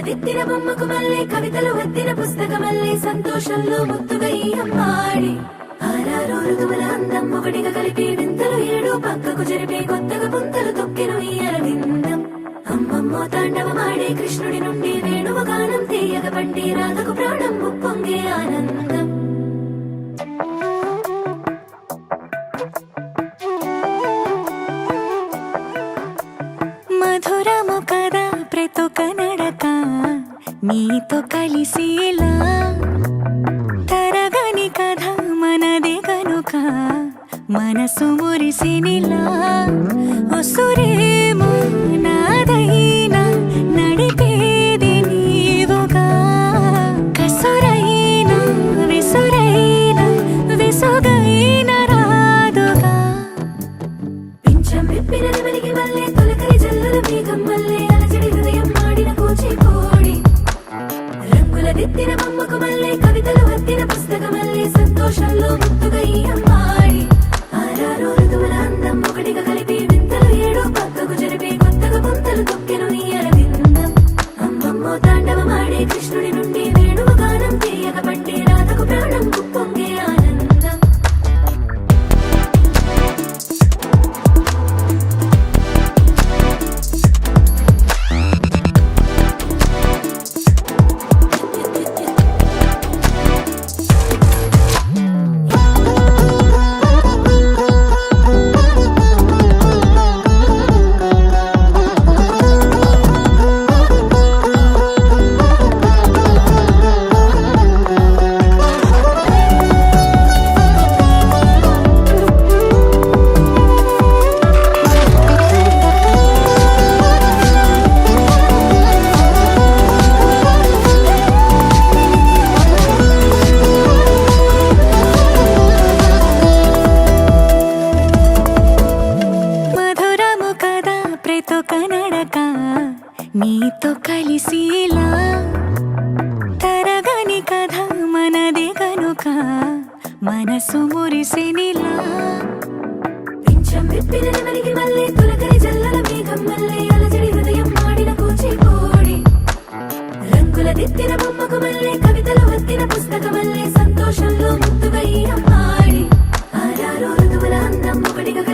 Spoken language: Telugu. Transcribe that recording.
దిద్దిన బొమ్మకు మళ్ళీ కవితలు వద్దిన పుస్తకమల్లే సంతోషంలో ముద్దుగా ఈ అమ్మాడి ఆరారు ఋతువుల అందం ఒకటిగా కలిపి వింతలు ఏడు పక్కకు జరిపే కొత్తగా పుంతలు తొక్కెను ఈ అరవిందం అమ్మమ్మో తాండవమాడే కృష్ణుడి నుండి వేణువ గానం తీయగ పండి రాధకు ప్రాణం ఉప్పొంగే ఆనందం మధురము కదా ప్రతొక నడక నీతో కలిసేలా తరగని కథ మనదే కనుక మనసు మురిసినిలా ఒసురేమో నాదైనా నడిపేది నీవుగా కసురైనా విసురైనా విసుగైన రాదుగా పింఛం విప్పిన నెమలికి మళ్ళీ తొలకరి జల్లుల మేఘం మళ్ళీ అలజడి హృదయం మాడిన కూచిపూడి రంగుల దిద్దిన బొమ్మకు మళ్ళీ కవితలు వద్దిన పుస్తకమల్లే సంతోషంలో ముద్దుగా ఈ అమ్మాడి ఆరారు ఋతువుల అందం ఒకటిగా కలిపి వింతలు ఏడు పక్కకు జరిపే కొత్తగా పుంతలు తొక్కెను ఈ అరవిందం అమ్మమ్మో తాండవమాడే కృష్ణుడి నుండి వేణువ గానం తీయగ పండి రాధకు ప్రాణం ఉప్పొంగే ఆనందం మధురము కదా ప్రతొక నడక నీతో కలిసేలా తరగని కథ మనదే కనుక మనసు మురిసినిలా పింఛం విప్పిన నెమలికి మళ్ళీ తొలకరి జల్లుల మేఘం మళ్ళీ అలజడి హృదయం మాడిన కూచిపూడి రంగుల దిద్దిన బొమ్మకు మళ్ళీ కవితలు వద్దిన పుస్తకమల్లే సంతోషంలో ముద్దుగా ఈ అమ్మాడి ఆరారు ఋతువుల అందం ఒకటిగా